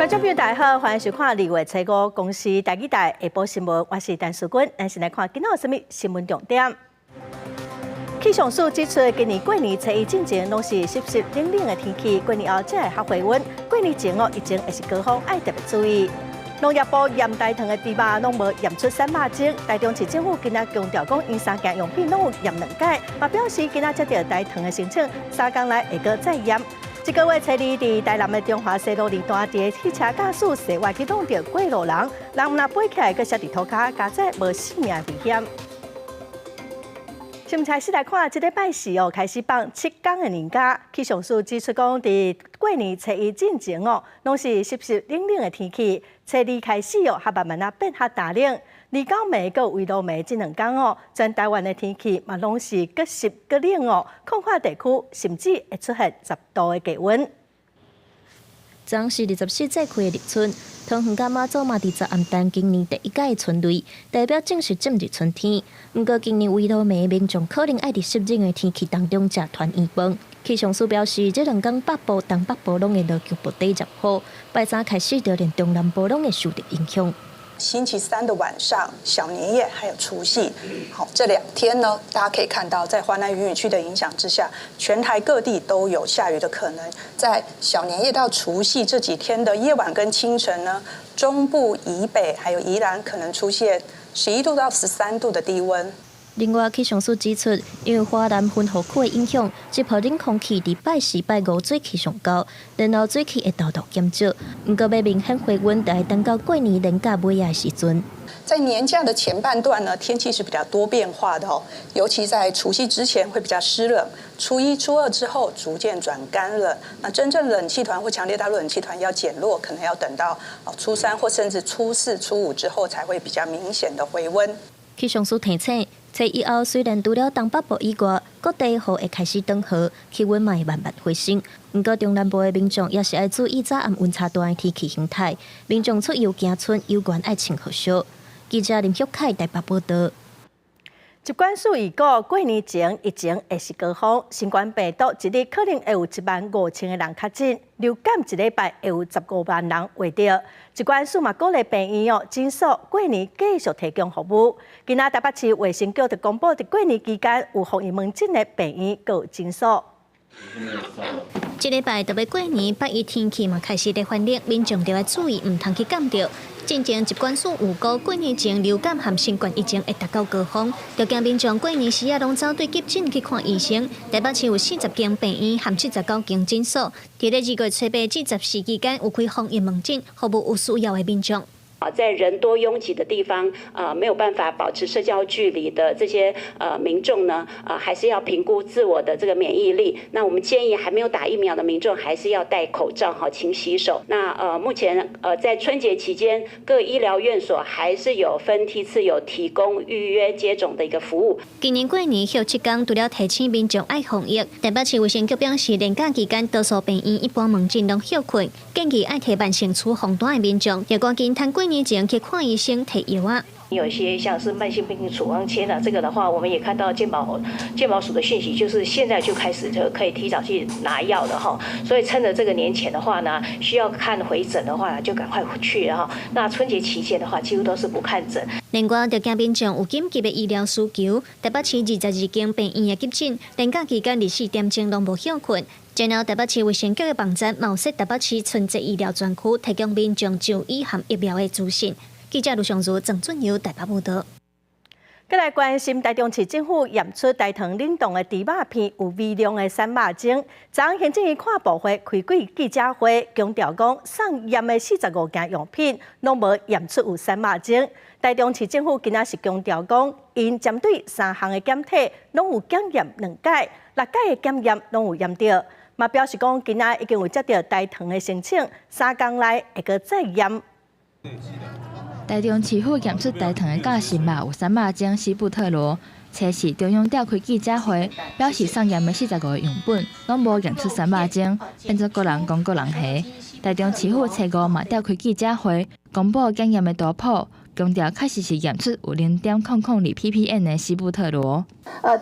观众朋友，大家好，欢迎收看2月初5公司台语台下晡新闻，我是陈淑君。咱先来看今仔有什么新闻重点。气象署指出，今年过年初一进前拢是湿湿冷冷的天气，过年后才会较回温。过年前疫情也是高峰，爱特别注意。农业部验大肠的猪肉拢无验出3肉精，台中市政府今仔强调讲，因3件用品拢有验2届，嘛表示今仔接到大肠的申请，3天内会阁再验。这个月初2，伫台南的中华西路二段地汽车驾驶室外启动着过路人，人若飞起来，阁摔伫涂骹，加载无性命危险。先开始来看，这礼拜4开始放7天的年假。气象署指出讲，伫过年初一进前拢是湿湿冷冷的天气。初2开始还慢慢变较大冷。2到暝个围落暝这2天全台湾的天气嘛拢是各湿各冷空旷地区甚至会出现10度的低温。昨是24节气的立春，桃园甲马祖嘛伫10暗淡今年第1届的春雷，代表正式进入春天。不过今年围落暝民众可能爱伫湿冷的天气当中食团圆饭。气象署表示，这2天北部、东北部拢会落局部地热雨，拜三开始就连中南部拢会受到影响。星期3的晚上，小年夜还有除夕，好，这2天呢，大家可以看到，在华南云雨区的影响之下，全台各地都有下雨的可能。在小年夜到除夕这几天的夜晚跟清晨呢，中部以北还有宜兰可能出现11度到13度的低温。另外，气象署指出，因为华南分河区的影响，这波冷空气伫拜4、拜5水气上高，然后水气会豆豆减少。不过，要明显回温，就要等到过年年假尾的时阵。在年假的前半段呢，天气是比较多变化的哦，尤其在除夕之前会比较湿冷，初1、初2之后逐渐转干冷。那真正冷气团或强烈大陆冷气团要减弱，可能要等到初3或甚至初4、初5之后才会比较明显的回温。气象署提醒，初1后虽然除了东北部以外，各地雨会开始转好，气温嘛会慢慢回升。不过中南部的民众也是要注意早暗温差大的天气形态，民众出游行村有关爱穿雨靴。记者林旭凯台北报道。疾管署预估，过年前疫情会是高峰，新冠病毒一日可能会有15000个人确诊，流感1礼拜会有15万人患着。疾管署嘛鼓励病院诊所过年继续提供服务。今仔台北市卫生局就公布，伫过年期间有防疫门诊的病院和诊所。这礼拜特别过年，8月天气嘛开始在反热，民众就要注意，唔通去感到。进前疾管署预估过年前流感和新冠疫情会达到高峰，就惊民众过年时拢走对急诊去看医生。台北市有40间病院和79间诊所，伫咧2月初8至14期间有开防疫门诊，服务有需要的民众。在人多拥挤的地方，没有办法保持社交距离的这些民众呢，还是要评估自我的这个免疫力。那我们建议还没有打疫苗的民众，还是要戴口罩，勤洗手。那目前在春节期间，各医疗院所还是有分梯次有提供预约接种的一个服务。今年过年休7天，除了提醒民众爱防疫，台北市卫生局表示，年假期间多数病院一般门诊拢休困，建议爱提慢性处防单的民众，也赶紧趁过年前去看医生摕药啊。有一些像是慢性病处方签这个的话，我们也看到健保署的讯息，就是现在就开始就可以提早去拿药了哈。所以趁着这个年前的话呢，需要看回诊的话就赶快去哈。那春节期间的话，几乎都是不看诊。另外，就惊民众有紧急的医疗需求，台北市22间病院的急诊，年假期间24点钟拢无休困。然后，台北市卫生局的网站冒设台北市春节医疗专区，提供民众就医和疫苗的资讯。记者卢尚如、郑俊尧台北报道。再来关心台中市政府验出大肠冷冻的猪肉片有微量的3肉精。昨天行政院跨部会开记者会，强调讲送验的45件样品拢无验出有3肉精。台中市政府今仔是强调讲，因针对3项的检体拢有检验2届，6届的检验拢有验到。嘛表示讲，今仔已经有接到大肠的申请，3天内会阁再验。台中市府验出大肠的假实肉有3肉精西布特罗。初四中央召开记者会，表示送验的45个样本拢无验出3肉精，变作个人讲个人下。台中市府初5嘛召开记者会，公布检验的图谱。强调确实是验出有0.002 ppm 的西布特罗。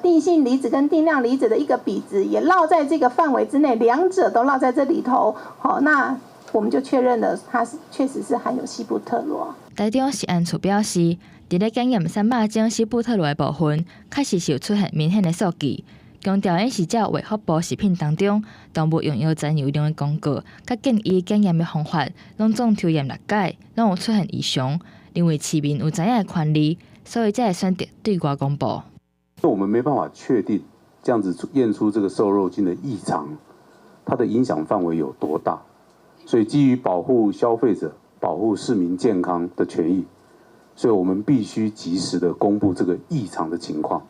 定性离子跟定量离子的一个比值也落在这个范围之内，两者都落在这里头。好，那我们就确认了它确实是含有西布特罗。台中食安处表示，伫咧检验3百种西布特罗的部分，确实是有出现明显的数据。强调因是照卫福部食品当中动物用药占有量的公告，甲建议检验的方法，拢总抽验6解，拢有出现异常。因为市民有知影的权利，所以才会选择对外公布。我们没办法确定这样子验出这个瘦肉精的异常，它的影响范围有多大，所以基于保护消费者、保护市民健康的权益，所以我们必须及时的公布这个异常的情况。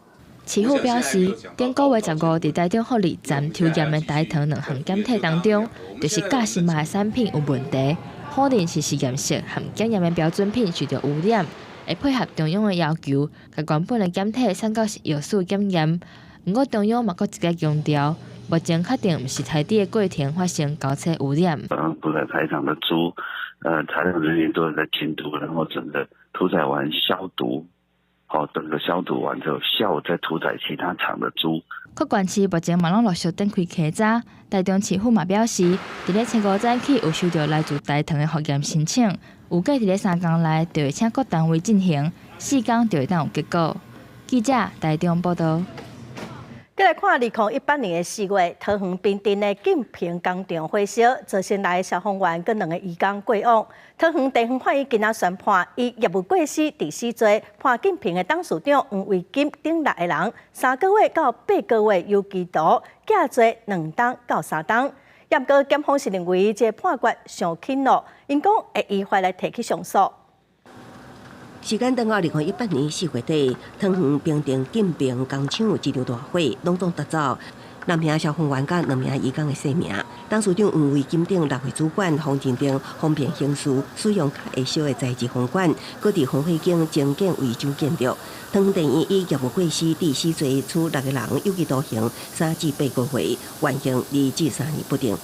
市府表示，顶个月15日，台中福利站抽验的大肠2项检体当中，就是假新麻的产品有问题，否认是实验室含检验的标准品受到污染，会配合中央的要求，甲原本的检体送到药事检验。不过中央嘛阁一再强调，目前确定不是台地的过程发生高车污染。屠宰排场的猪，采样人员都在监督，然后整个屠宰完消毒。整个消毒完之后，下午再屠宰其他场的猪。各县市目前嘛拢陆续展开稽查，台中市府嘛表示，伫咧星5早起有收到来自大肠的复验申请，预计伫咧3天内就会请各单位进行，4天就会当有结果。记者台中报道。再来看2018年的4月，桃园滨镇的建平工厂火烧，造成来消防员跟2个义工过往。桃园地方法院今仔宣判，以业务过失第4罪，判建平的董事长黄伟金等6个人3个月到8个月有期徒，假罪2档到3档。严格检方是认为这判决上轻了，因讲会依法来提起上诉。时间等到2018年4月底，桃园滨镇建平工厂有一场大火，隆重达走2名消防员甲2名义工的性命。董事长黄伟金等6位主管方进定方便行事，使用较会烧的材质风管，各地防火警精简违章建筑。桃园地院以业务过失第4罪处6个人有期徒刑3至8个月，缓刑2至3年不定。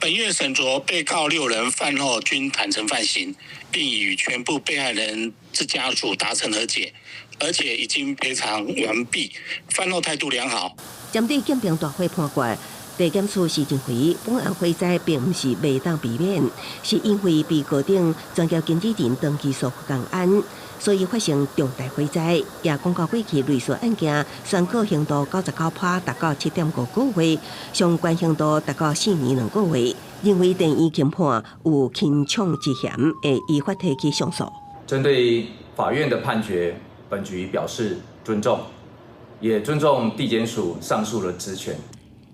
本院审酌被告6人犯后均坦诚犯行，并已与全部被害人之家属达成和解，而且已经赔偿完毕，犯后态度良好。针对建平大火判决，地检署是认为本案火灾并不是未当避免，是因为被告等专业经纪人长期疏忽公安，所以发生重大火灾。也公告过去类似案件，宣告刑度99%达到7.5个月，相关刑度达到4年2个月。认为地院轻判有轻重之嫌，会依法提起上诉。针对法院的判决，本局表示尊重，也尊重地检署上诉的职权。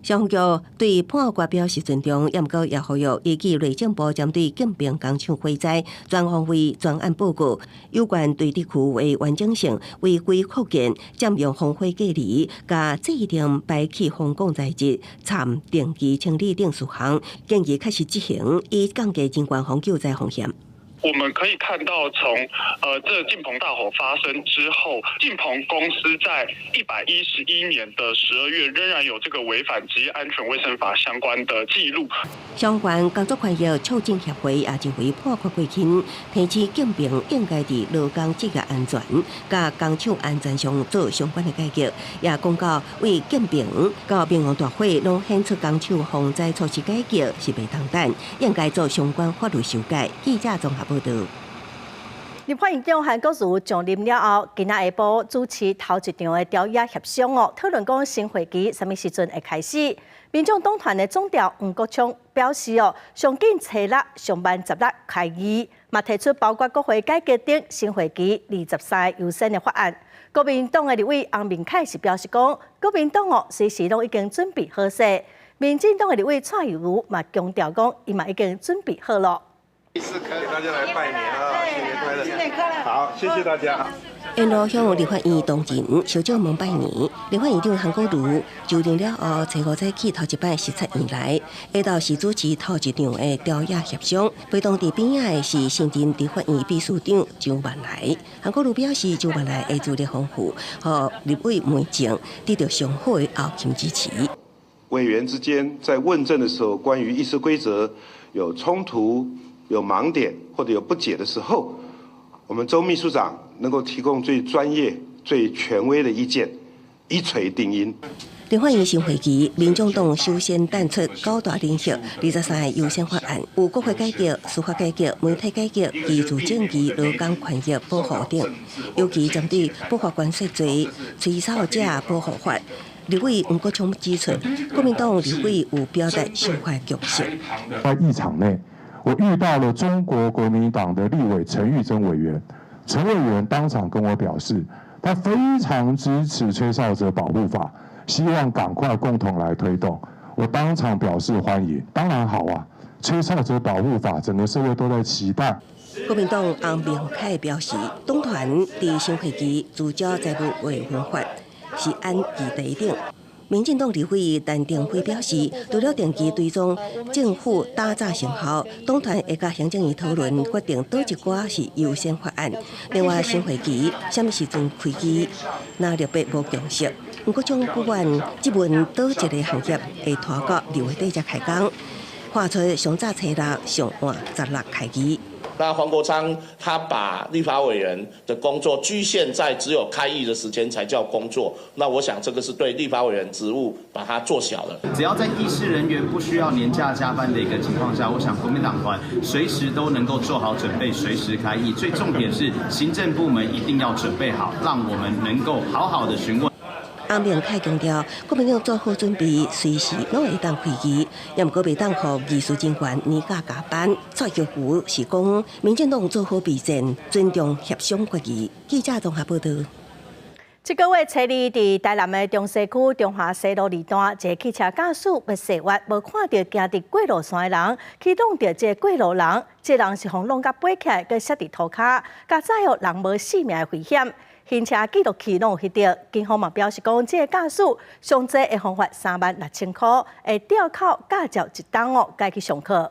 消防局对判决表示尊重，也过也呼吁依据内政部针对建平工厂火灾专案会专案报告，有关对地区的完整性、违规扩建、占用防火隔离、甲制定排气风控材质、参定期清理等事项，建议确实执行，以降低人员防救灾风险。我们可以看到，从这晋鹏大火发生之后，晋鹏公司在111年的12月仍然有这个违反职业安全卫生法相关的记录。相关工作权益促进协会也认为判决过轻，提起建平应该伫劳工职业安全、甲工厂安全上做相关的改革，也公告为建平到平阳大火拢显出工厂防灾措施改革是袂当等，应该做相关法律修改。记者综合报道。立法院长韩国瑜上任了后，今仔下晡主持头一场的调野协商讨论讲新会期什么时阵会开始。民众党团的总调黄国昌表示上紧初6上班16开议，嘛提出包括国会改革等新会期23优先的法案。国民党的立委洪明凯是表示讲，国民党随时拢已经准备好势。民进党的立委蔡友如嘛强调讲，伊嘛已经准备好了。给大家来拜年啊！新年快乐！新年快乐！好，谢谢大家。沿路向立法院同仁、小长们拜年。立法院长韩国瑜就任了后，初5早起头一摆视察院内，下昼是主持头一场的调野协商。陪同伫边仔的是新任立法院秘书长周万来。韩国瑜表示，周万来的资历丰富，和立委门前得到上好的后勤支持。委员之间在问政的时候，关于议事规则有冲突、有盲点或者有不解的时候，我们周秘书长能够提供最专业、最权威的意见，一锤定音。立法院新会期，民众党首先淡出9大连续23个优先法案，有国会改革、司法改革、媒体改革、居住正义、劳工权益保护等。尤其针对不法关税罪、吹哨者保护法，立委吴国聪指出，国民党立委有表达修法决心。在议场内，我遇到了中国国民党的立委陈玉珍委员，陈委员当场跟我表示，他非常支持吹哨者保护法。希望赶快共同来推动，我当场表示欢迎。当然好啊，吹哨者保护法，整个社会都在期待。国民党洪明凯表示，党团伫新会期聚焦财务维护法是按议题定。民进党立委陈定辉表示，除了定期追踪政府打造成效，党团会甲行政院讨论，决定倒一寡是优先法案。另外，新会期什么时阵开机，那特别无共识。吴国聪不管这问倒一个行业会拖到6月底才开工，画出上早初6，上晚16开机。那黄国昌他把立法委员的工作局限在只有开议的时间才叫工作，那我想这个是对立法委员职务把它做小了。只要在议事人员不需要年假加班的一个情况下，我想国民党团随时都能够做好准备，随时开议。最重点是行政部门一定要准备好，让我们能够好好的询问。洪明凯强调，国民党做好准备，随时拢会当开议，也毋过袂当互技术人员年假加班。蔡桥湖是讲，民进党做好备战，尊重协商决议。记者综合报道。这个月初二，伫台南的中西区中华西路二段，一个汽车驾驶要驶越，无看到行伫过路线的人，去弄到这过路人，这人是互弄甲飞起来，佮摔伫涂骹，甲载有人无性命的危险。行车记录器拢有翕到，警方嘛表示讲，这个驾驶上济会罚款36000块，会吊扣驾照1档哦，该去上课。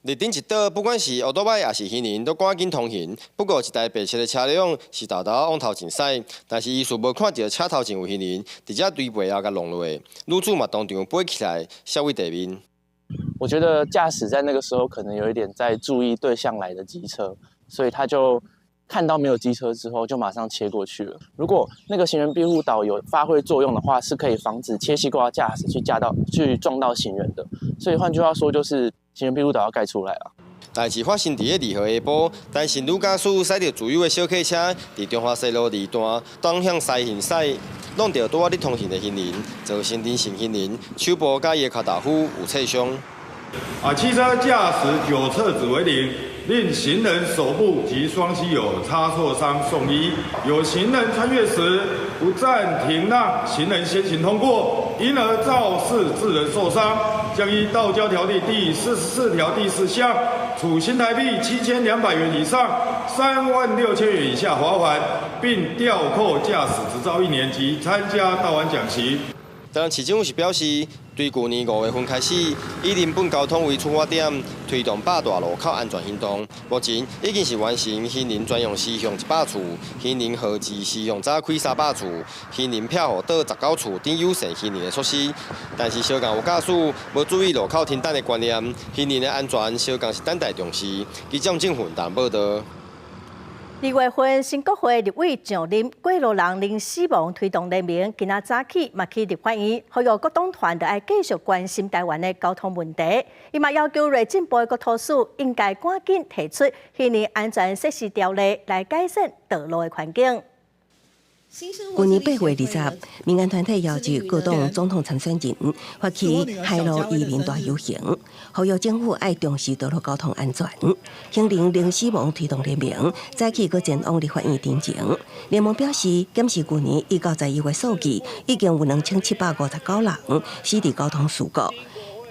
日顶一倒，不管是奥多摆也是行人，都赶紧通行。不过一台白色的车辆是豆豆往头前驶，但是医师无看到车头前有行人，直接对背后甲弄落去。女主嘛当场飞起来，摔为地面。我觉得驾驶在那个时候可能有一点在注意对向来的机车，所以他就看到没有机车之后，就马上切过去了。如果那个行人庇护岛有发挥作用的话，是可以防止切西瓜驾驶去撞到行人的。所以换句话说，就是行人庇护岛要盖出来了。代志发生伫个2号下晡，单身女驾驶驶着自由的小客车，伫中华西路2段东向西行驶，弄到拄仔咧通行的行人，造成人行行人手部甲伊的脚豆腐有擦伤。汽车驾驶9侧子为0，令行人手部及双膝有擦挫伤送医。有行人穿越时不暂停让行人先行通过，因而肇事致人受伤，将依道交条例第44条第4项，处新台币7200元以上36000元以下罚款，并吊扣驾驶执照1年及参加道安讲习。但市政府是表示，对去年5月份开始，以人本交通为出发点，推动8大路口安全行动。目前已经是完成行人专用驶向100处，行人号志驶向早开300处，行人票号倒19处等友善行人的措施。但是小港有驾驶无注意路口停等的观念，行人的安全小港是等待重视。记者郑混淡报道。2月份，新国会立委上任过路人零死亡推动联盟，今仔早起嘛去立法院，呼吁各党团要继续关心台湾的交通问题。伊嘛要求内政部的国土署应该赶紧提出行人安全设施条例来改善道路的环境。去年8月20日，民间团体要求各党总统参选人发起海路移民大游行，呼吁政府爱重视道路交通安全。行人零死亡推动联盟早起搁前往立法院陈情。联盟表示，检视去年1到11月数据，已经有2759人死伫交通事故，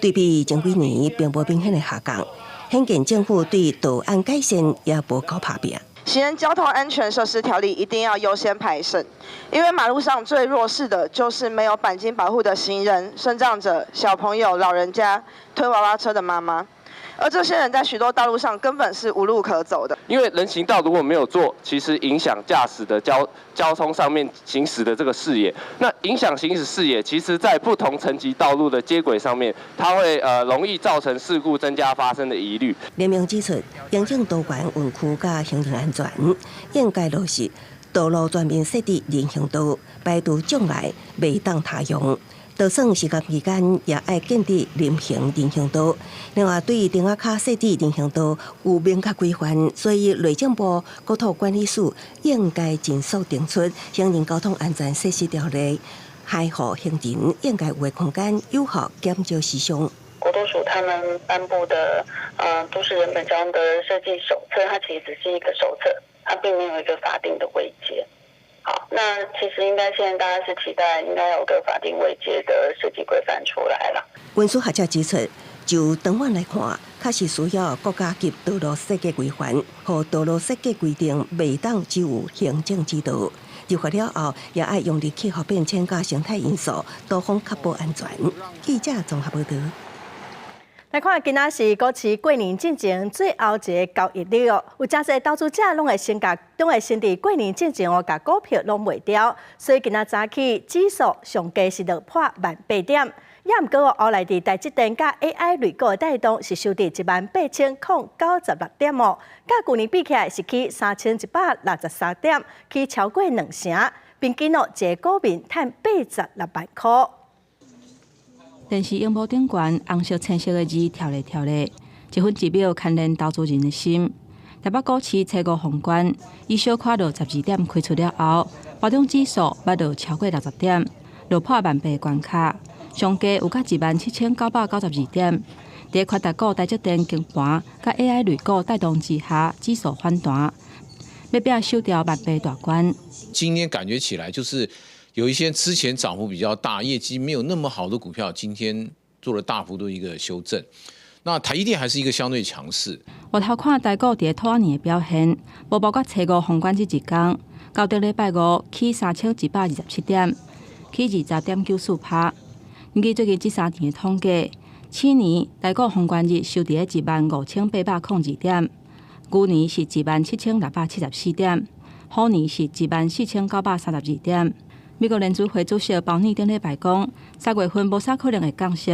对比前几年并无明显的下降，显见政府对道安改善也无够打拼。行人交通安全设施条例一定要优先排审，因为马路上最弱势的就是没有钣金保护的行人、身障者、小朋友、老人家、推娃娃车的妈妈。而这些人在许多道路上根本是无路可走的。因为人行道如果没有做，其实影响驾驶的交通上面行驶的这个视野。那影响行驶视野，其实在不同层级道路的接轨上面，它会容易造成事故增加发生的疑虑。联盟指出，严正多元园区甲行人安全，应该落实道路全面设置人行道，排除障碍，未当他用。就算施工期间，也要建立临行人行道。另外，对于丁仔卡设置人行道有明确规范，所以内政部国土管理署应该尽速定出行人交通安全设施条例，开放行人应该有的空间，有效减少死伤。国土署他们颁布的都市人本交通的设计手册，它其实只是一个手册，它并没有一个法定的位阶。好，那其实应该现在大家是期待应该有个法定位阶的设计规范出来了。文书学者指出，就长远来看，确实需要国家级道路设计规范和道路设计规定，未当只有行政指导。入法了后，也要用力气候变迁甲生态因素，多方确保安全。记者综合报道。来看，今仔是股市过年进前最后一个交易日哦，有真侪投资者拢会先伫过年进前哦，甲股票拢卖掉，所以今仔早起指数上加是落破18000点，也毋过后来伫台积电甲 AI 类股的带动，是收伫18096点哦，甲去年比起来是去3163点，去超过2成，平均哦一个股民赚86万块。电视荧幕顶悬红色、青色的字跳来跳来，一分一秒牵连投资人的心。台北股市初五封关，以小看落12点开出了后，盘中指数捌落超过60点，落破18000关卡，上加有甲17992点。在扩大股台积电经盘甲 AI 类股带动之下，指数反弹，要不要收掉18000大关？今天感觉起来就是有一些之前涨幅比较大、业绩没有那么好的股票，今天做了大幅度一个修正。那台积电还是一个相对强势。回头看台股伫兔仔年的表现，无包括初五封关这一天，到顶礼拜五起3127点，起20.94%。根据最近这3天的统计，去年台股封关日收伫15802点，去年是17674点，虎年是14932点。美国联储会主席鲍尼顶礼拜讲，3月份无啥可能会降息，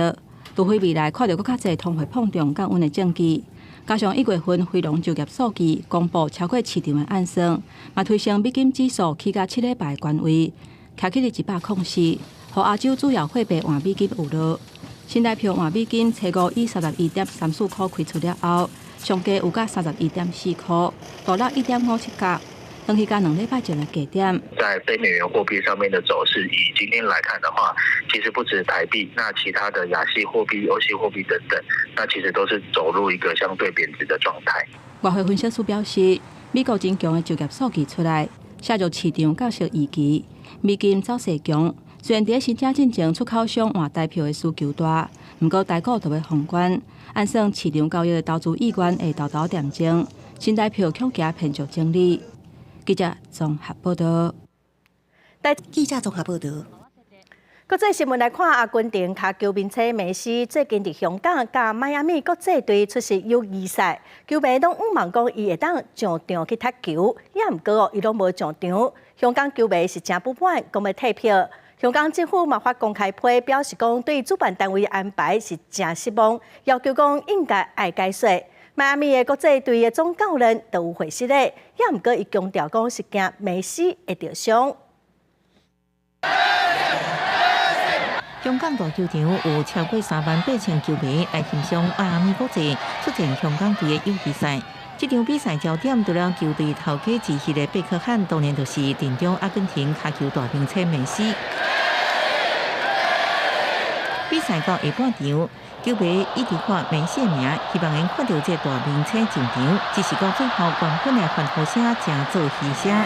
除非未来看到更较侪通货膨胀降温的证据。加上1月份非农就业数据公布超过市场的暗算，嘛推升美金指数起到7礼拜的关位，徛起伫104，互亚洲主要货币换美金有落。新台币换美金初五以31.34块开出了后，上加有甲31.4块，大落1.57角。登去甲2礼拜前的低点。在非美元货币上面的走势，以今天来看的话，其实不止台币，那其他的亚系货币、欧系货币等等，那其实都是走入一个相对贬值的状态。外汇分析师表示，美国真强的就业数据出来，下入市场较属预期，美金走势强。虽然伫申请进前出口商换台票的需求大，不过台股就要封关，按算市场交易的投资意愿会豆豆点钟，新台票恐惊偏弱整理。记者综合报道。记者综合报道。国际新闻来看，阿根廷卡球名车梅西最近伫香港甲迈阿密国际队出席友谊赛，球迷拢毋望讲伊会当上场去踢球，也毋过伊拢无上场。香港球迷是真不满，讲要退票。香港政府嘛发公开批表示讲，对主办单位安排是真失望，要求讲应该爱解说。迈阿密的国际队的总教练都有回释咧，也毋过伊强调讲是惊梅西会受伤。香港大球场有超过38000球迷来欣赏迈阿密国际出战香港队的友谊赛。这场比赛焦点除了球队头家之一的贝克汉，当然就是阵中阿根廷卡球大名车梅西。比赛到下半场，球迷一直喊梅西名，希望能看到这大名车进场，只是到最后原本的欢呼声正做嘘声。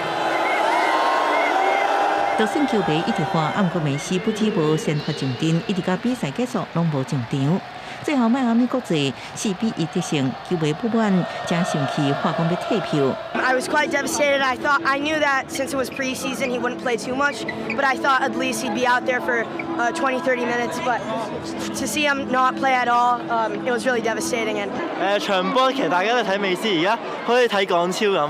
就算球迷一直喊，不过梅西不止无先发上阵，一直到比赛结束拢无上场。最后迈阿密国际4-1得胜，球迷不满，真生气，话讲要退票。I was quite devastated. I knew that since it was preseason, he wouldn't play too much, but I thought at least he'd be out there for 20-30 minutes. But to see him not play at all, it was really devastating. And 場波其實大家都睇美斯，而家好似睇港超咁。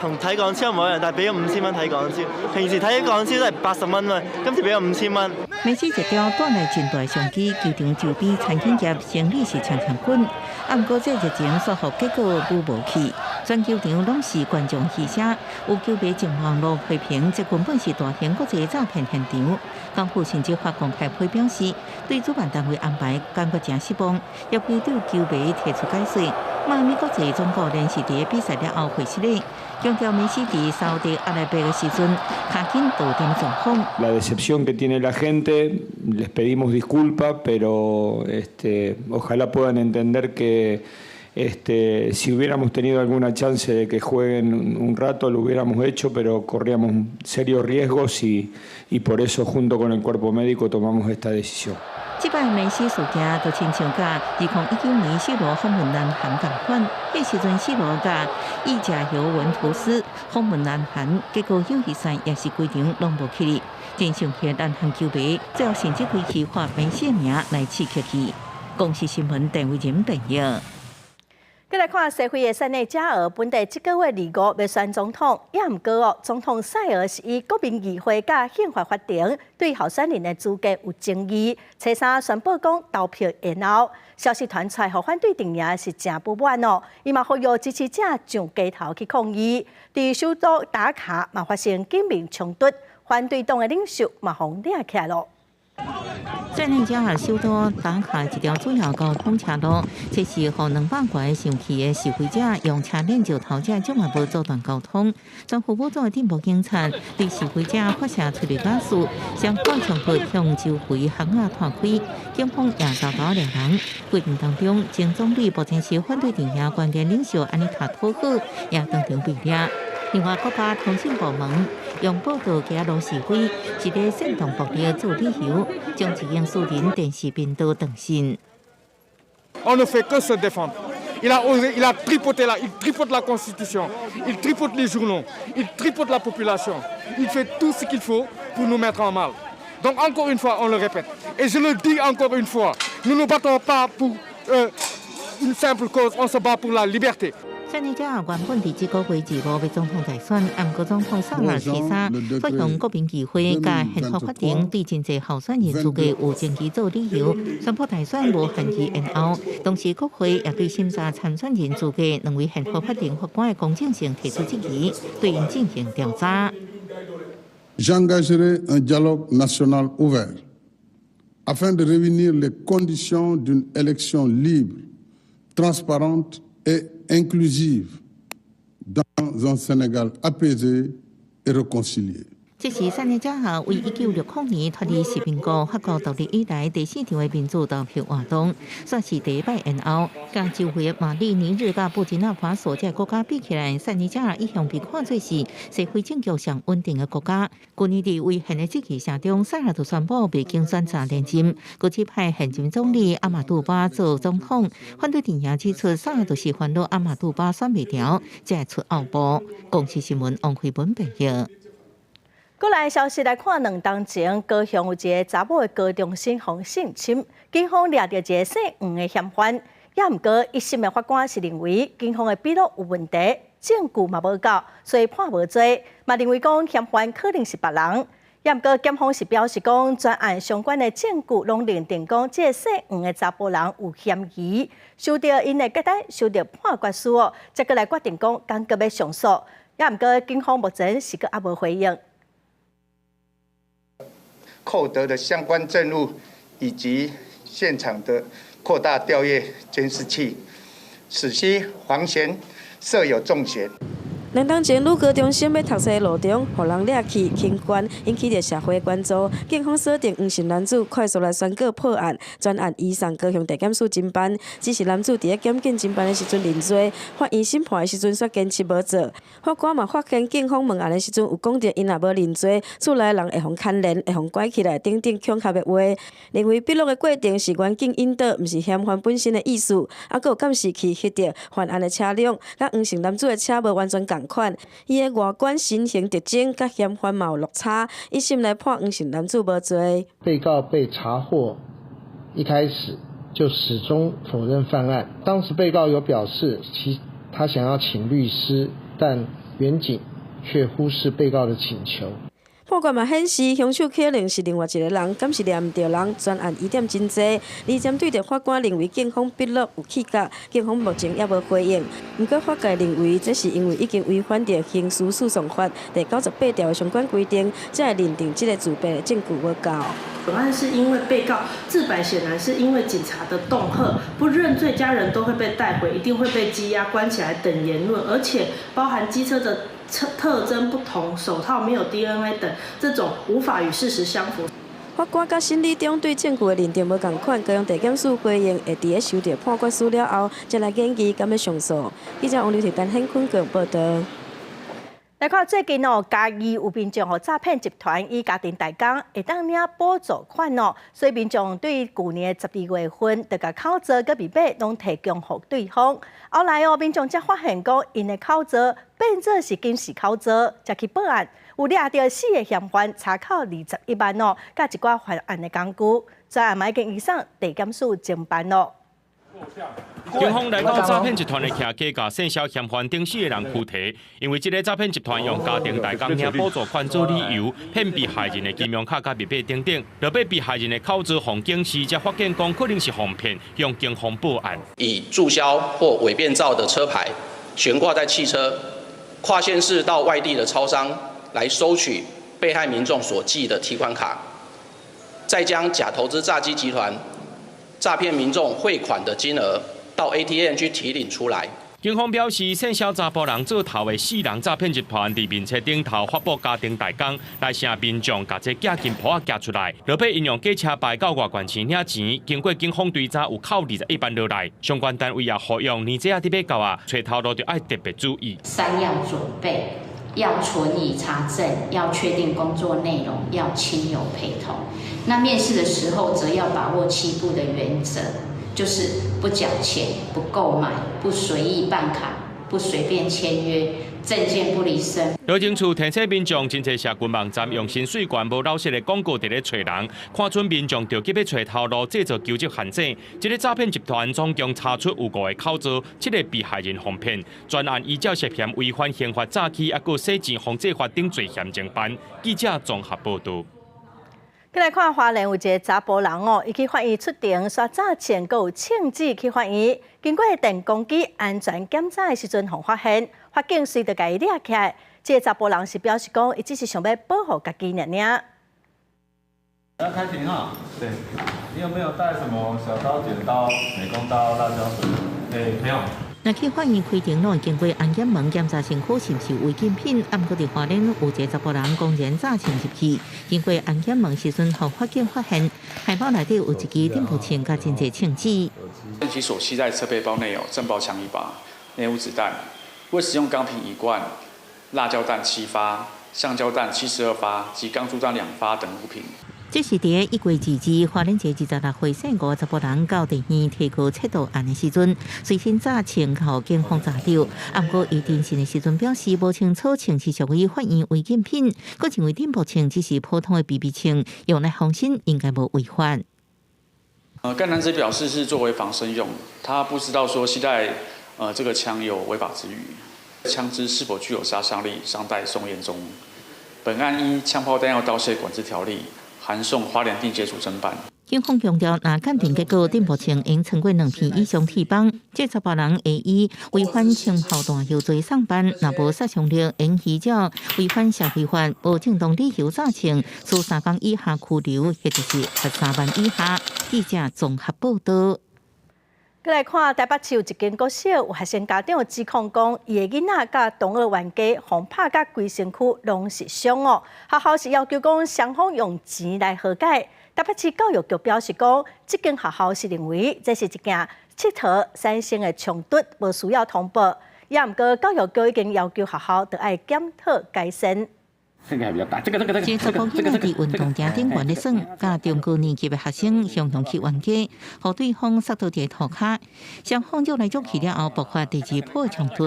同睇港超冇一樣，但係俾咗5000蚊睇港超。平時睇港超都係80蚊嘛，今次俾咗5000蚊。梅西一條帶來真大商機，球場周邊餐廳業生意是長滾，不過這疫情說服結果無去。全球场拢是观众戏写，有球迷前网络批评，这根本是大型国际诈骗现场。港府甚至发公开批表示，对主办单位安排感觉真失望，要求对球迷提出解释。迈阿密国际总部联是伫比赛了后会室里，强调梅西伫沙特阿拉伯的时阵，卡紧到点状况。La decepción que tiene la gente, les pedimos disculpas, pero ojalá puedan entender que si hubiéramos tenido alguna chance de que jueguen un rato lo hubiéramos hecho, pero corríamos serios riesgos y por eso junto con el cuerpo médico tomamos esta decisión. 这摆梅西事件就亲像甲2019年C罗访问南韩同款，迄时阵C罗甲意甲尤文图斯访问南韩，结果友谊赛也是规场拢无去哩。真生气南韩球迷最后甚至开始发梅西的名来刺激佢。公司新闻陈伟仁报道。再来看社会的塞内加尔，本地这个月25要选总统，也毋过总统塞尔是以国民议会甲宪法法庭对候选人的资格有争议，初三宣布讲投票延后，消息传出，互反对阵营是真不满哦，伊嘛呼吁支持者上街头去抗议。伫首都打卡嘛发生警民冲突，反对党的领袖嘛互抓起来咯。塞内加尔首都打卡一条主要交通车路，这是予200多个上去的示威者用车链石头者就嘛无阻断交通。政府武装的顶部警察对示威者发射催泪瓦斯，将广场坡向周围巷仔拖开，警方也遭到抓人。过程当中，前总理目前是反对阵营关键领袖安妮塔托赫也当场被抓。另外，国家通讯部门用报道揭露示威是咧煽动暴力做理由，将一名素人电视频道断线。On ne fait que se défendre. Il a tripoté il tripote la Constitution, il tripote les journaux, il tripote la population. Il fait tout ce qu'il faut pour nous mettre en mal. Donc encore une fois, on le répète. Et je le dis encore une fois, nous ne nous battons pas pour une simple cause, on se bat pour la liberté. 塞内加尔原本伫这个月25为总统大选，按国总统萨尔提沙发向国民议会甲宪法法庭对真济候选人资格有争议做理由，宣布大选无限期延后。同时，国会也对审查参选人资格两位宪法法庭法官的公正性提出质疑，对因进行调查。J'engagerai un dialogue national ouvert afin de réunir les conditions d'une élection libre, transparente et inclusive dans un Sénégal apaisé et réconcilié. 这是塞内加尔为1960年脱离殖民国法国独立以来第4场的民主投票活动，算是第一摆延后。甲周围马里尼日甲布吉纳法索这国家比起来，塞内加尔一向被看作是社会政局上稳定的国家。去年伫违宪的这期社中，塞尔就宣布未经选择连任，佮指派现任总理阿马杜巴做总统。反对阵营指出，塞尔就是烦恼阿马杜巴选袂调，才出后部。公司新闻王慧文报道。过来消息来看，2天前，高雄有一个查某的高中生被性侵，警方抓到一个姓黄的嫌犯，也毋过一审的法官是认为警方的笔录有问题，证据嘛无够，所以判无罪，嘛认为讲嫌犯可能是别人。也毋过检方是表示讲，专案相关的证据拢认定讲，这个姓黄的查甫人有嫌疑，收到因的结单，收到判决书哦，再过来决定讲敢搁要上诉。也毋过警方目前是搁还无回应。扣得的相关证物以及现场的扩大调阅监视器，使悉黄嫌设有重嫌。2天前，女高中生要读册的路中，互人掠去轻关，引起着社会关注。警方锁定黄姓男子，快速来宣告破案，专案移送高雄地检署侦办。只是男子伫咧检警侦办的时阵认罪，法院审判的时阵却坚持无做。法官嘛发现警方问案的时阵有讲到，因若无认罪，厝内人会互牵连，会互拐起来，等等恐吓的话，认为笔录的过程是远景引导，毋是嫌犯本身的意思。还佫有监视器翕到犯案的车辆，甲黄姓男子的车无完全共款，伊的外观、身形特征甲嫌犯嘛有落差，一审来判黄姓男子无罪。被告被查获一开始就始终否认犯案，当时被告有表示他想要请律师，但远景却忽视被告的请求。判决嘛显示，凶手可能是另外一个人，敢是抓唔到人，专案疑点真济。而针对着法官认为警方笔录有起角，警方目前也无回应。不过法界认为，这是因为已经违反着刑事诉讼法第98条的相关规定，才会认定这个自白的证据无够。本案是因为被告自白显然是因为警察的恫吓，不认罪，家人都会被带回，一定会被羁押、关起来等言论，而且包含机车的特征不同，手套没有 DNA 等，这种无法与事实相符。法官甲审理中对证据的认定无共款，高雄地检署回应会伫收到判决书了后，再来研究敢要上诉。记者王刘婷、陈显坤个报道。来看最近嘉义有民众诈骗集团以家庭代工会当领补助款所以民众对去年12月份大家口罩佮米买拢提供给对方。后来民众才发现讲，因的口罩变做是金饰口罩，才去报案，有抓到4个嫌犯，查扣21万甲一寡犯案的工具。专案已经移送地检署侦办警方来到诈骗集团的徛家，甲姓肖嫌犯等4个人拘提，因为这个诈骗集团用家庭代工领补助款做理由，骗被害人的金融卡、甲密码等等，落被被害人的口罩防警时，才发现讲可能是防骗，向警方报案。以注销或伪变造的车牌悬挂在汽车，跨县市到外地的超商来收取被害民众所寄的提款卡，再将假投资诈欺集团诈骗民众汇款的金额到 ATM 去提领出来。警方表示，姓肖查甫人做头的4人诈骗集团，伫面册顶头发布家庭代工，来向民众把这假金铺夹出来，落尾因用假车牌到外县市领钱，经过警方追查，有扣21万落来。相关单位也呼吁年纪仔伫要到找头路就要特别注意。3要准备，要存疑查证，要确定工作内容，要亲友陪同。那面试的时候，则要把握7不的原则。就是不缴钱、不购买、不随意办卡、不随便签约、证件不离身。路政处提醒民众，真侪社群网站用薪水悬无老实的广告伫咧找人，看准民众着急要找头路，制造纠集陷阱。这个诈骗集团总共查出有5个口罩，7个被害人防骗。专案依照涉嫌违反刑法诈欺，还有洗钱防制法等罪嫌侦办。记者综合报道。再来看花莲有一个查甫人伊去法院出庭刷诈钱，佮有枪支去法院，经过电工机安全检查的时阵，互发现，法警随着甲伊抓起来。这个查甫人是表示讲，伊只是想要保护家己尔。要开庭哈，对，你有没有带什么小刀、剪刀、美工刀、辣椒水？对，没有。那去法院开庭拢经过安检门检查身躯是不是违禁品，啊，毋过伫花莲有一个查甫人公然诈钱入去，经过安检门时阵，互法警发现海报内底有一支电步枪甲真侪枪支。其所携带侧背包内有震爆枪1把、内务子弹、未使用钢瓶1罐、辣椒弹7发、橡胶弹72发及钢珠弹2发等物品。这是伫1月2日，花莲县26岁姓吴查甫人到地院提告窃盗案的时阵，随身诈钱后警方查到。啊，不过伊定性的时阵表示无清楚枪是属于法院违禁品，佮认为电步枪只是普通的 BB 枪，用来防身应该无违法。该男子表示是作为防身用，他不知道说携带这个枪有违法之余，枪支是否具有杀伤力尚待送验中。本案依枪炮弹药刀械管制条例。函送花莲地检署侦办。警方强调，若鉴定结果电步枪应撑过2天以上铁棒，这查甫人会以违反枪炮弹药罪上班，若无杀伤力，应依照违反社会法、无正当理由诈枪，处3工以下拘留，或者是13万以下。记者综合报道。再来看台北市有一间国小，有学生家长指控讲，伊的囡仔甲同学冤家，互拍甲规身躯拢是伤学校是要求讲双方用钱来和解。台北市教育局表示讲，这间学校是认为这是一件佚佗产生的冲突，无需要通报。也毋过教育局已经要求学校得爱检讨改善。这个还比较大，这个查甫囡仔伫运动场顶玩咧耍，甲中高年级的学生相去冤家，互对方杀到伫涂骹，双方捉来捉去了后，爆发第2波冲突。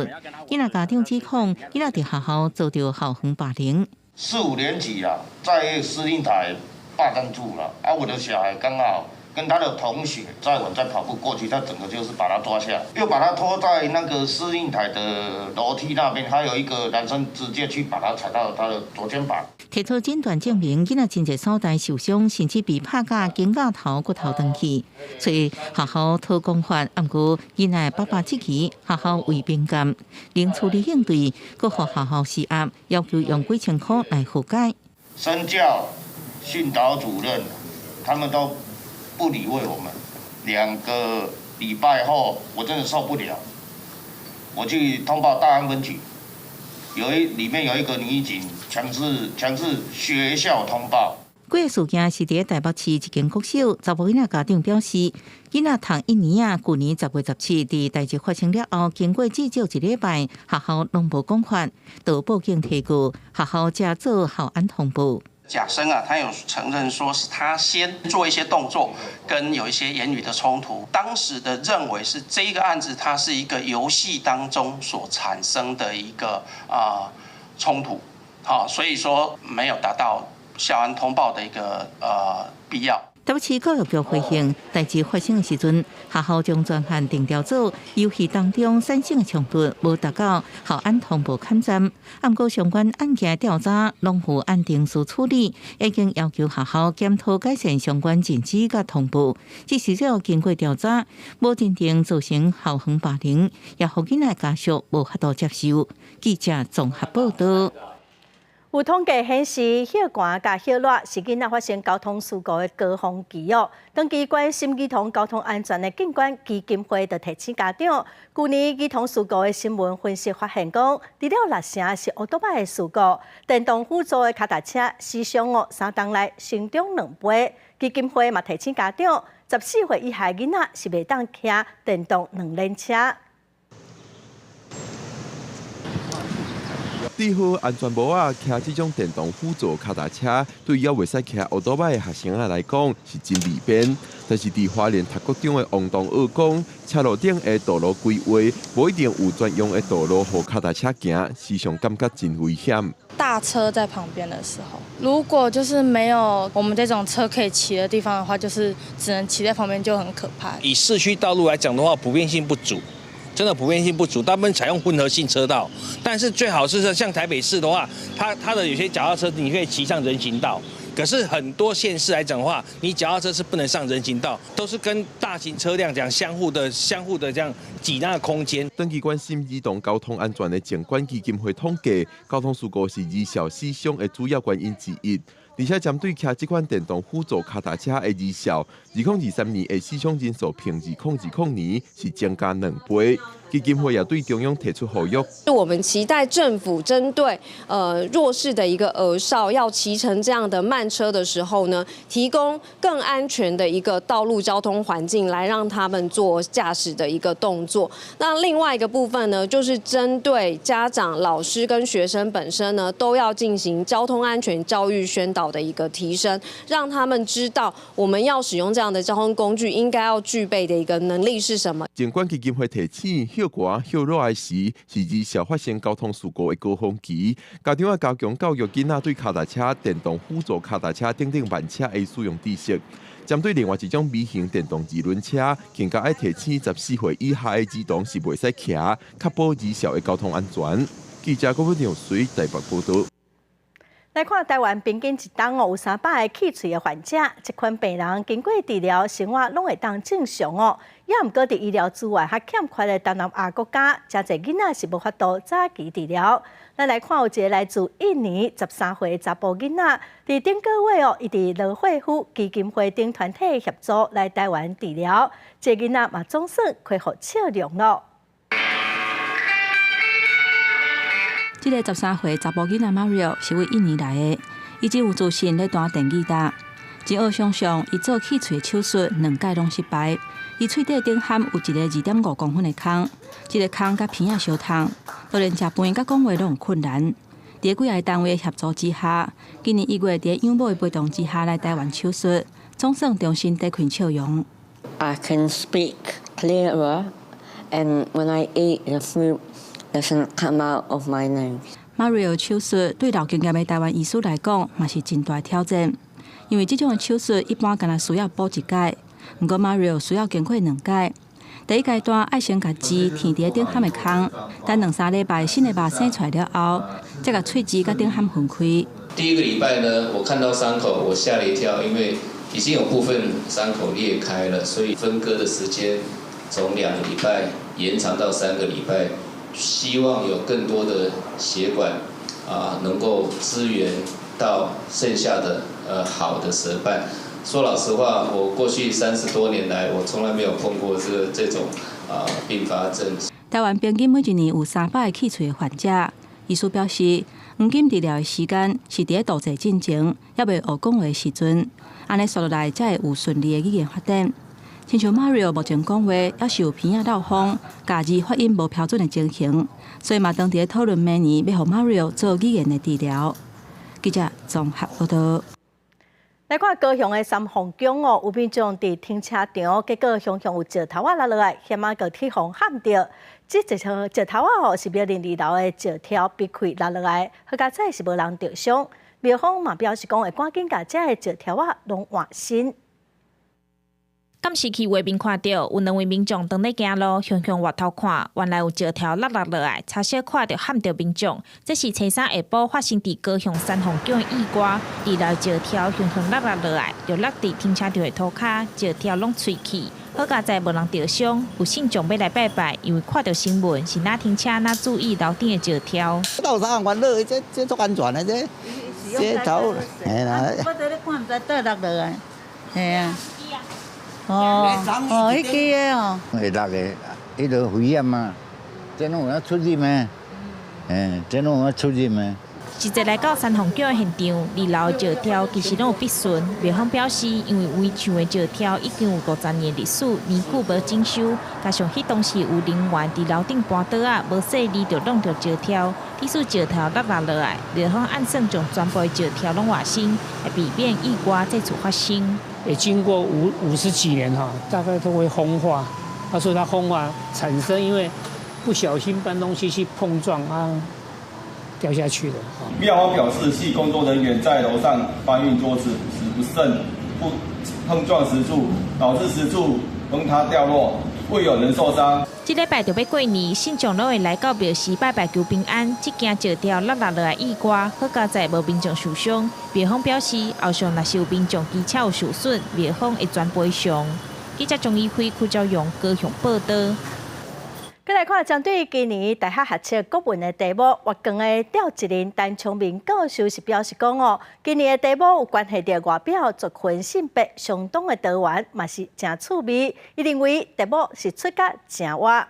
囡仔家长指控，囡仔伫学校遭到校方霸凌。4、5年级啊，在司令台霸占住了，我的小孩刚好跟他的同学在我在跑步过去，他整个就是把他抓下来，又把他拖在那个司令台的楼梯那边，还有一个男生直接去把他踩到他的左肩膀。提出诊断证明，囡仔真侪所在受伤，甚至被拍甲肩胛头、骨头断去，所以学校讨公法。不过囡仔爸爸即期学校为敏感，零处理应对，各互学校施压，要求用几千块来和解。身教、训导主任他们都不理会我们。2个礼拜后，我真的受不了，我去通报大安分局，里面有一个女警强制学校通报。这个事件是伫台北市一间国小，查某囡仔家长表示，囡仔读1年啊，去年10月17日，伫代志发生了后，经过至少1礼拜，学校拢无讲法，就报警提告，学校才做校安通报。甲生啊，他有承认说是他先做一些动作，跟有一些言语的冲突。当时的认为是这一个案子，它是一个游戏当中所产生的一个冲突，所以说没有达到校安通报的一个必要。台北市教育局回应，代志发生的时阵，学校将专案定调组，游戏当中产生的冲突无达到校安通报勘站。不过相关案件调查拢有按定时处理，已经要求学校检讨改善相关禁止甲通报。只是了经过调查，无真正造成校园霸凌，也互囡仔家属无法度接受。记者综合报道。有统计显示，血汗甲血热是囡仔发生交通事故的高峰期哦。长期关心儿童交通安全的警官基金会就提醒家长，去年儿童事故的新闻分析发现讲，除了6成是乌多摆的事故，电动辅助的脚踏车时常3档内成长2倍。基金会嘛提醒家长，14岁以下囡仔是袂当骑电动2轮车。治好安全帽啊，骑这种电动辅助脚踏车，对还袂使骑乌多摆的学生来讲是真利便。但是伫花莲读国中的王东二讲，车路顶的道路规划无一定有专用的道路给脚踏车行，时常感觉真危险。大车在旁边的时候，如果就是没有我们这种车可以骑的地方的话，就是只能骑在旁边，就很可怕。以市区道路来讲的话，普遍性不足。真的普遍性不足，大部分采用混合性车道，但是最好是像台北市的话，它的有些脚踏车你可以骑上人行道，可是很多县市来讲的话，你脚踏车是不能上人行道，都是跟大型车辆讲相互的这样挤那个空间。长期关心儿童交通安全的警管基金会统计，交通事故是2小死伤的主要原因之一。而且针对骑这款电动辅助脚踏车的2小，2023年的死伤人数平2020年是增加2倍。基金会也对中央提出呼吁，我们期待政府针对弱势的一个儿少要骑乘这样的慢车的时候呢，提供更安全的一个道路交通环境，来让他们做驾驶的一个动作。那另外一个部分呢，就是针对家长、老师跟学生本身呢，都要进行交通安全教育宣导的一个提升，让他们知道我们要使用这样的交通工具应该要具备的一个能力是什么。警管基金会提醒，血汗、血热的时是2小发生交通事故的高峰期，家长要加强教育囡仔对脚踏车、电动辅助脚踏车等慢车的使用知识。针对另外一种微型电动2轮车，更加要提醒14岁以下的儿童是袂使骑，确保2小的交通安全。记者郭文良随台北报道。来看台湾平均一档有300个气喙的患者，这款病人经过治疗，生活拢会当正常哦。也毋过伫医疗资源较欠缺的东南亚国家，真侪囡仔是无法度早期治疗。咱来看有一个来自印尼13岁的查甫囡仔，伫顶个月伊伫罗惠夫基金会等团体协助来台湾治疗，这囡仔嘛总算恢复笑容了。这个13岁查甫囡仔 Mario 是位印尼来的，伊只有自信咧弹电吉他。一学上上，伊做气喙的手术2届拢失败。伊喙底顶含有一个2.5公分的孔，这个孔甲鼻仔相通，就连食饭甲讲话拢有困难。伫几个单位的协助之下，今年1月伫养母的陪同之下来台湾手术，总算重新得群笑容。I can speak clearer, and when I eat, the food doesn't come out of my nose. Mario 手术对老经验的台湾医师来讲，嘛是真大挑战，因为这种的手术一般敢若需要补1届，不过 Mario 需要经过2阶。第一阶段要先把籽填伫顶頷的孔，等2-3礼拜新的肉生出来了后，再把喙籽甲顶頷分开。第1个礼拜呢，我看到伤口，我吓了一跳，因为已经有部分伤口裂开了，所以分割的时间从2个礼拜延长到3个礼拜，希望有更多的血管能够支援到剩下的好的舌瓣。说老实话，我过去30多年来，我从来没有碰过这种并发症。台湾平均每1年有300个气喙的患者。医师表示，黄金治疗的时间是伫肚脐进前，还未学讲话的时阵，安尼续落来才会有顺利的语言发展。亲像 Mario 目前讲话也是有鼻仔漏风、家字发音无标准的情形，所以嘛当伫讨论明年要互 Mario 做语言的治疗。记者综合报道。来看高雄的三凤宫哦，有民众伫停车场，结果雄有石头落落来，险啊个铁缝焊着。这石头哦是庙林2楼的石条被开落落来，好佳在是无人着伤。庙方嘛表示讲会赶紧把这个石条拢换新。监视器画面看到，有2位民众当咧行路，向外头看，原来有石条落落来，差小看到喊着民众。这是初3下晡发生伫高雄三凤宫的意外，2楼石条向落落来，就落伫停车场的涂骹，石条拢碎去。好佳在无人着伤，有信众要来拜拜，因为看到新闻是哪停车哪注意楼顶的石条。到啥玩乐？这足安全的这石头，嘿啦。我在咧看，唔知倒落落来，嘿啊。迄支的哦。会落的，迄个危险嘛，这拢有要出入咩？这拢有要出入咩？实际来到三凤宫的现场，2楼的石条其实拢有必损。庙方表示，因为围墙的石条已经有50年历史，年久无整修，加上迄当时有人员伫楼顶搬倒无细理就弄着石条，意思石条落落来，庙方按算将全部的石条拢换新，来避免意外再次发生。也经过50几年哈，大概都会风化。他说它风化产生，因为不小心搬东西去碰撞掉下去的。庙方表示，系工作人员在楼上搬运桌子时不慎碰撞石柱，导致石柱崩塌掉落，未有人受伤。这礼拜就要过年，信众拢会来到庙寺拜拜求平安。这件石条落落来意外，好佳在无民众受伤。庙方表示，后续若是有民众机车有受损，庙方会全赔偿。记者钟义辉、邱兆勇高雄报道。再来看，针对今年大学学测国文的题目，活光的廖一林陈聪明教授是表示讲哦，今年的题目有关系到外表族群性别相当的多元，嘛是真趣味。伊认为题目是出甲真活。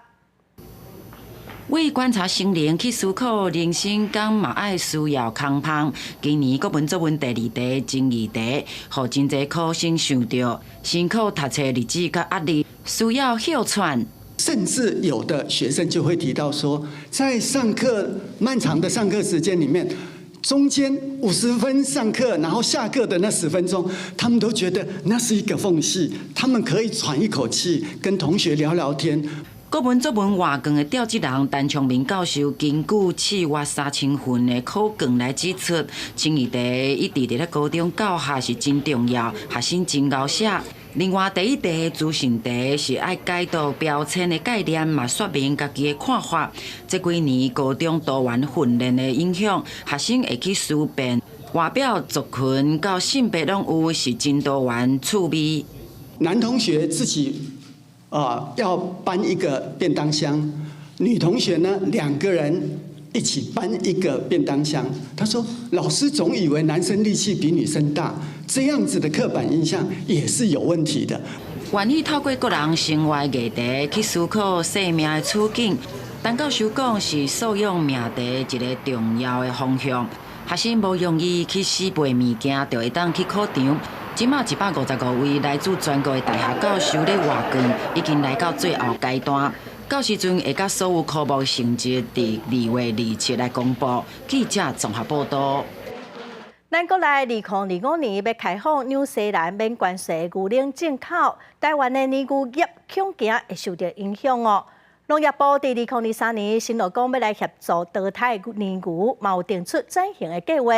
为观察心灵去思考人生，敢嘛爱需要空芳。今年国文作文第2题争议题，互真侪考生想到辛苦读册日子甲压力，需要休喘。甚至有的学生就会提到说，在上课漫长的上课时间里面，中间50分上课，然后下课的那10分钟，他们都觉得那是一个缝隙，他们可以喘一口气，跟同学聊聊天。国文作文活光的调职人陈聪明教授，根据4月3000份的考卷来指出，争议题一直在高中教学是真重要，学生真熬写。另外，第1题资讯题是爱解读标签的概念，嘛说明家己的看法。这几年高中多元训练的影响，学生会去思辨外表族群到性别拢有，是真多元趣味。男同学自己要搬一个便当箱，女同学呢2个人一起搬一个便当箱。他说：“老师总以为男生力气比女生大，这样子的刻板印象也是有问题的。”愿意透过个人生活议题去思考生命的处境，陈教授讲是素养命题一个重要的方向。学生无容易去死背物件，就会当去考场。即马155位来自全国的大学教授咧画卷，已经来到最后阶段。到时阵会甲所有科目成绩伫2月27来公布。记者综合报道。咱国内2025年要开放纽西兰免关税牛奶进口，台湾的年牛业恐惊会受到影响哦。农业部伫2023年承诺讲要来协助淘汰年牛，嘛有定出转型的计划。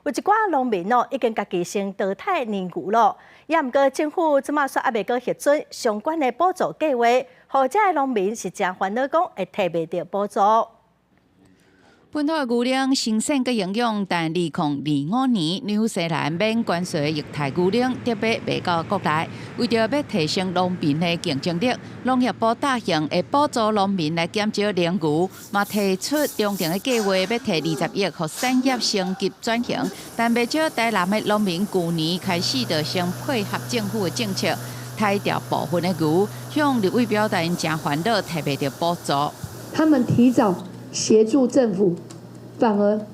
有一寡农民已经家己先淘汰年牛了，也毋过政府即马煞还未过核准相关的补助计划，或者农民是真烦恼讲会摕袂到补助。本土的牛奶生产佮营养，但2025年纽西兰免关税的液态牛奶特别卖到国内。为着要提升农民的竞争力，农业部大型会补助农民来减少农牛，嘛提出中定的计划，要提20亿予产业升级转型。但不少台南的农民去年开始就先配合政府的政策，汰掉部分的牛，向立委表达因真烦恼，摕袂到补助。他们提早协助政府，反而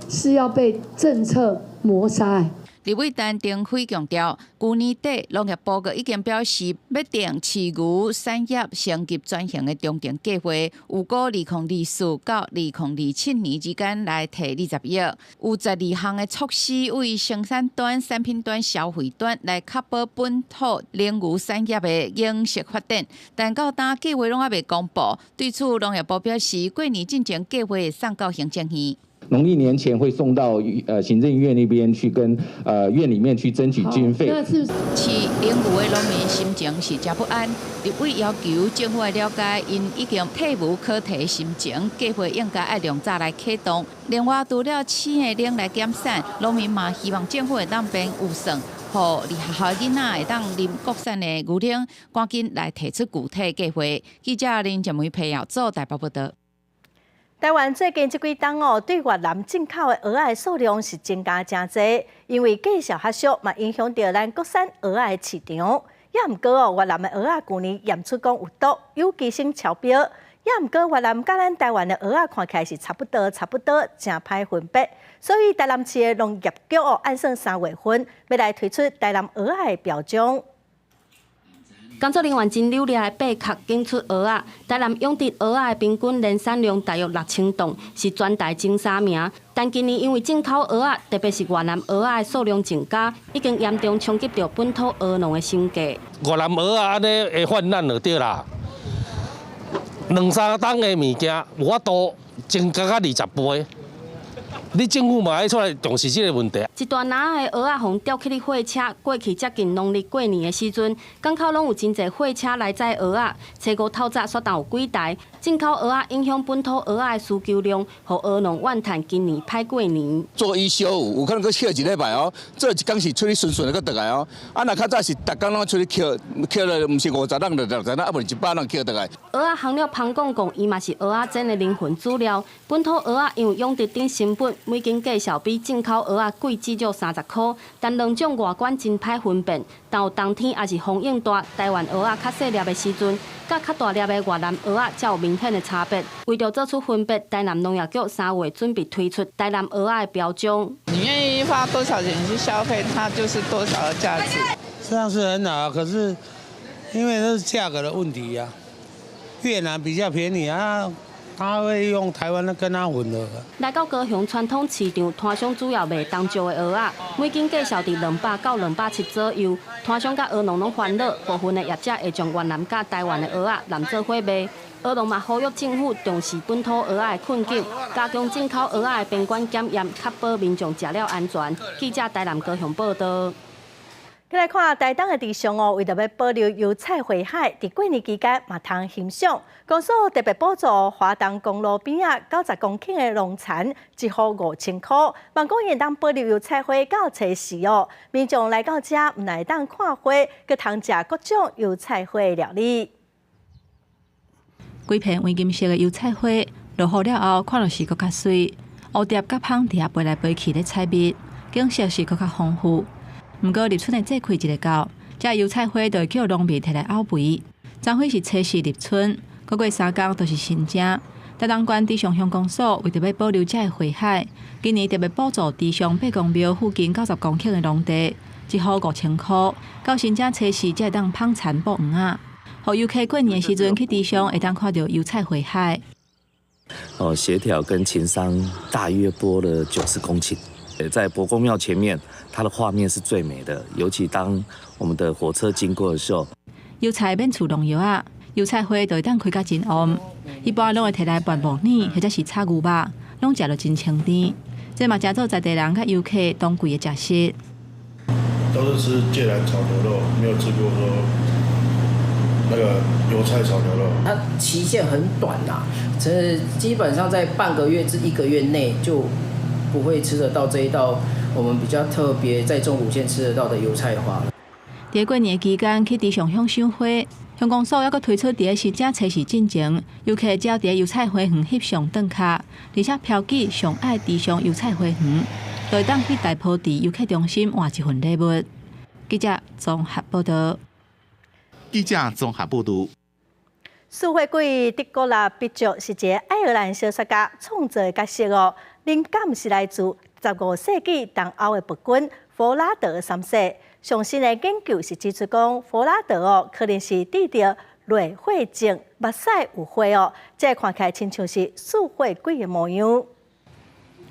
是要被政策抹杀。立委陈登辉强调，去年底农业部已经表示要定饲牛产业升级转型的中定计划，有过2024到2027年之间来提20亿，有12项的措施为生产端、产品端、消费端来确保本土农牛产业的营实发展。但到今计划拢还未公布，对此农业部表示，过年进前计划会送到行政院。农历年前会送到行政院那边去跟院里面去争取经费。饲农牛的农民心情是真不安，立委要求政府来了解因已经退无可提的心情，计划应该要量早来启动。另外，除了饲的量来减产，农民嘛希望政府会当编预算，互离学校囡仔会当啉国产的牛奶，赶紧来提出具体计划。记者林建梅培瑶做台北报道。台湾最近这几冬对越南进口的蚵仔数量是增加真多，因为价小较俗，嘛影响到咱国产蚵仔的市场。也毋过越南的蚵仔去年验出讲有毒，有机性超标。也毋过越南甲咱台湾的蚵仔看起来是差不多，真歹分别。所以台南市的农业局按算3月份要来推出台南蚵仔的标章。工作人员真努力的爬壳拣出蚵仔，台南养殖蚵仔的平均年产量大约6000吨，是全台前3名。但今年因为进口蚵仔，特别是越南蚵仔的数量增加，已经严重冲击到本土蚵农的生计。越南蚵仔安尼会泛滥就对啦，2-3吨的物件有法度增加到20倍。你政府嘛爱出来重视这个问题。一大篮的蚵仔互吊起哩货车，过去接近农历过年的时阵，港口拢有真侪货车来载蚵仔。初五透早煞当有几台进口蚵仔，影响本土蚵仔的需求量，互蚵农怨叹今年歹过年。做1休5，有可能去歇1礼拜哦。做一天是出去顺顺的，搁倒来哦。啊，若较早是逐工拢出去捡了，毋是50人就60人，啊，无100人捡倒来。蚵仔行了芳讲讲，伊嘛是蚵仔煎的灵魂主料。本土蚵仔因为养殖顶成本。每斤价小比进口蚵仔贵至少30块，但两种外观真歹分辨。但有冬天也是风影大，台湾蚵仔较细粒的时阵，甲较大粒的越南蚵仔才有明显的差别。为着做出分别，台南农业局3月准备推出台南蚵仔的标章。你愿意花多少钱去消费，它就是多少的价值。这样是很好，可是因为这是价格的问题呀、越南比较便宜啊。他会用台湾的跟他混合。来到高雄传统市场，摊商主要卖冬椒的蚵仔，每斤价小伫200到270左右。摊商甲蚵农拢欢乐，部分的业者会将越南甲台湾的蚵仔揽做伙卖。蚵农嘛呼吁政府重视本土蚵仔的困境，加强进口蚵仔的边关检验，确保民众食了安全。记者台南高雄报道。再来看台东的地上为着要保留油菜花海，伫过年期间嘛通欣赏。公所特别补助华东公路边90公顷的农田，1户5000块。望讲会当保留油菜花到初4哦，民众来到遮唔来当看花，佮通食各种油菜花的料理。几片黄金色的油菜花落雨了后，看落是搁较水。蝴蝶甲蜂伫遐飞来飞去咧采蜜，景色是搁较丰富。毋过入春的节气一个到，这油菜花就叫农民摕来漚肥。昨昏是初4入春，过3天都是新正。台东县地上乡公所为着要保留这个花海，今年特别补助地上八公庙附近90公顷的农地，1户5000块。到新正初4才会当放田捕鱼啊，互游客过年的时阵去地上会当看到油菜花海。协调跟情商大约拨了90公顷。在伯公庙前面，它的画面是最美的，尤其当我们的火车经过的时候。油菜免厝农药啊，油菜花就会当开甲真旺，一般拢会摕来拌木耳或者是炒牛肉，拢食着真清甜。这嘛加做在地人甲游客当贵的食食。都是吃芥蓝炒牛肉，没有吃过说那个油菜炒牛肉。它期限很短啦，基本上在半个月至1个月内就不会吃得到这一道我们比较特别在中午线吃得到的油菜花了。伫过年期间去地上乡赏花，乡公所还佫推出伫新正初时进前，游客只要伫油菜花园翕相登卡，而且标记上爱地上油菜花园，就会当去大埔地游客中心换一份礼物。记者综合报道。苏慧贵德国拉必竹是一个爱尔兰小说家创作的角色哦，灵感是来自15世纪东欧的暴君弗拉德3世。上新的研究是指出讲，弗拉德哦可能是得着泪火症，目屎有花哦，这看起来亲像是苏慧贵的模样。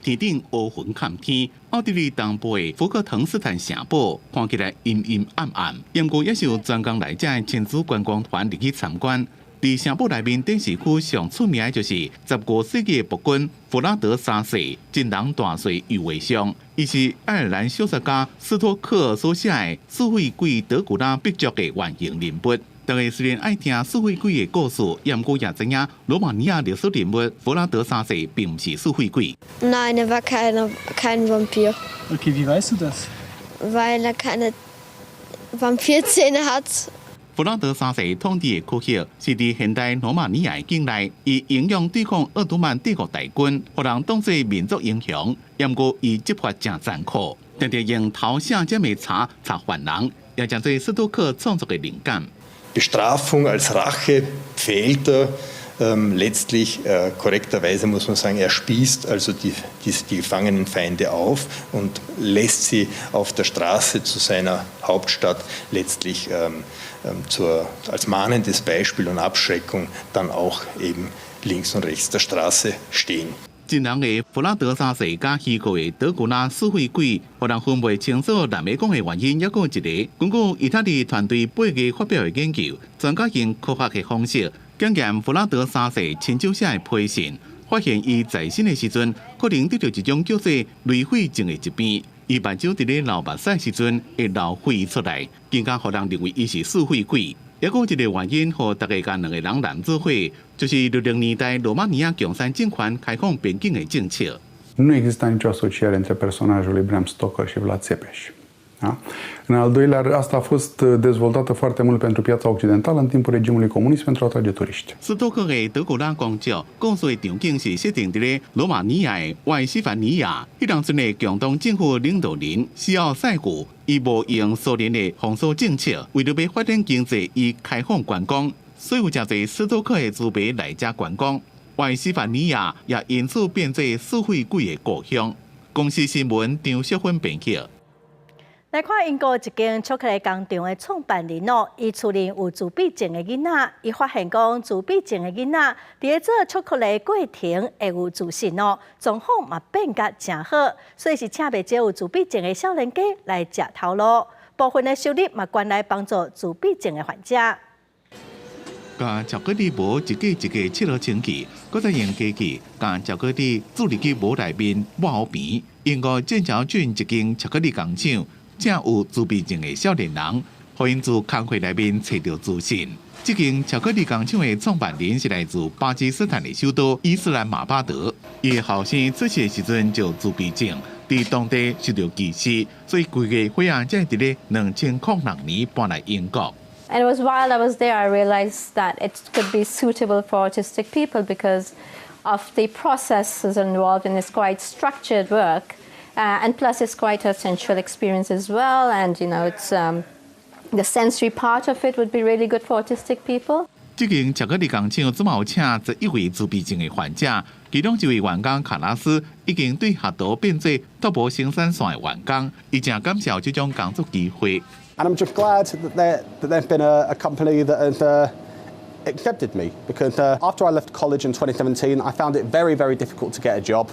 天顶乌云坎天，奥地利东部的福克滕斯坦城堡看起来阴阴暗暗，不过也是有专工来遮的亲子观光团入去参观。伫城堡内面电视区上出名的就是15世纪的暴君弗拉德3世，真人大岁余为上。伊是爱尔兰小说家斯托克所写的《苏慧贵德古拉必竹》的原型人物。大家虽然爱听苏慧贵的故事，不过也知影罗马尼亚历史人物弗拉德3世并不是苏慧贵。Nein, er war kein Vampir. Okay, wie weißt du das? Weil er keine Vampirzähne hat. 弗拉德3世统治的科学是伫现代罗马尼亚的境内，以影响对抗奥图曼帝国大军，互人当作民族英雄。不过伊执法真残酷，常常用头下这枚查犯人，也将做斯托克创作的灵感。Bestrafung als Rache fehlt er. Letztlich korrekterweise muss man sagen, er spießt also die gefangenen Feinde auf und lässt sie auf der Straße zu seiner Hauptstadt letztlich als mahnendes Beispiel und Abschreckung dann auch eben links und rechts der Straße stehen. 真人的弗拉德3世甲虚构的德古拉苏慧贵，互人分不清楚南美讲的原因，还有一个。根据意大利团队8月发表的研究，专家用科学的方式检验弗拉德3世亲手写的批信，发现伊在生的时阵可能得到一种叫做泪火症的疾病。伊目睭伫咧流目屎时阵会流血出来，更加互人认为伊是苏慧贵。也有一个原因，互大家甲两个人男做伙，就是60年代罗马尼亚共产政权开放边境的政策。Nu există nicio asociere între personajul lui Bram Stoker și Vlad Țepeș. Da? În al doilea rând, asta a fost dezvoltată foarte mult pentru piața occidentală în timpul regimului comunist pentru a atrage turiști. 斯托克的德古拉公爵，故事的场景是设定伫咧罗马尼亚的外西凡尼亚。迄当阵的共同政府领导人西奥塞古，伊无用苏联的封锁政策，为了要发展经济，伊开放观光，所以有真侪斯托克的资本来遮观光。外西凡尼亚也因此变作苏慧贵的故乡。公司新闻张淑芬编辑。来看英国一间巧克力工厂的创办人哦，伊厝里有自闭症的囡仔，伊发现讲自闭症的囡仔伫咧做巧克力过程会有自信哦，状况嘛变甲真好，所以是请袂少有自闭症的少年家来食头路，部分的收入嘛捐来帮助自闭症的患者。甲巧克力模一个一个切落清气，搁再用机器甲巧克力注入去模内面抹好边。英国剑桥郡一间巧克力工厂。正有自闭症的少年人，互因自工会内面找到自信。这间巧克力工厂的创办人是来自巴基斯坦的首都伊斯兰马巴德。伊的后生出世的时阵就自闭症，伫当地受到歧视，所以规个伙仔才伫咧2006年搬来英国。And it was while I was there I realized that it could be suitable for autistic people because of the processes involved in this quite structured work. And plus, it's quite a sensual experience as well, and it's the sensory part of it would be really good for autistic people. 这间巧克力工厂主要请11位自闭症的患者，其中一位员工卡拉斯已经对学徒变做拓扑生产线的员工，伊正感谢这种工作机会。And I'm just glad that there've been a company that has accepted me because after I left college in 2017, I found it very, very difficult to get a job.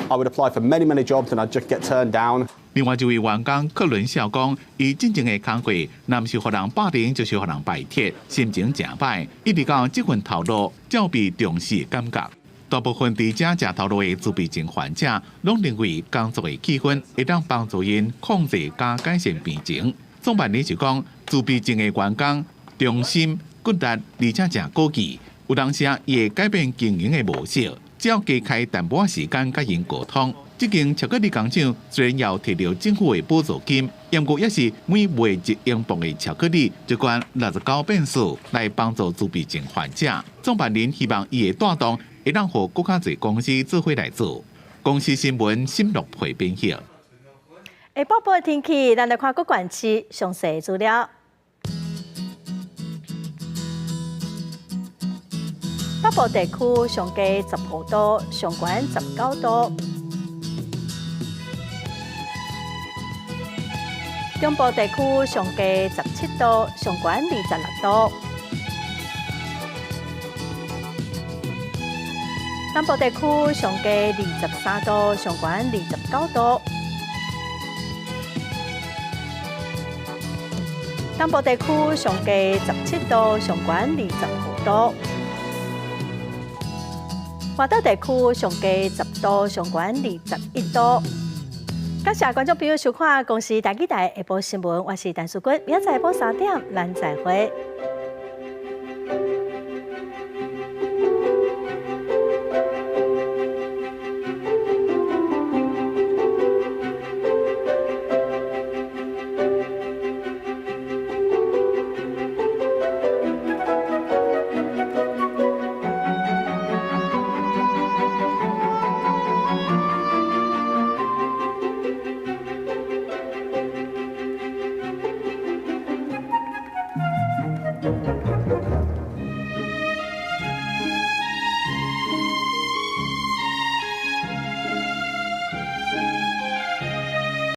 I would apply for many jobs and I'd just get turned down. 另外一位员工克伦笑讲，伊真正的工作，若不是互人霸凌，就是互人拜铁，心情正歹，一直到这份头路，才被重视的感觉。大部分伫遮食头路的自闭症患者，拢认为工作的气氛会当帮助因控制加改善病情。创办人就讲，自闭症的员工忠心、骨力，而且诚高技，有当时也会改变经营的模式，只要加开淡薄仔时间甲因沟通。这间巧克力工厂虽然要摕到政府的补助金，不过也是每卖1英镑的巧克力就捐69变数来帮助自闭症患者。创办人希望伊会带动，会让互更较侪公司做伙来做。公司新闻新乐配编辑。下晡报天气，咱来看各县市详细资料。北部地区上低15度，上悬19度；中部地区上低17度，上悬26度；南部地区上低23度，上悬29度；东部地区上低17度，上悬25度；华岛地区上低10度，上悬21度。感谢观众朋友收看《公视台记台下晡新闻》，我是陈淑君，明仔载下晡3点，咱再会。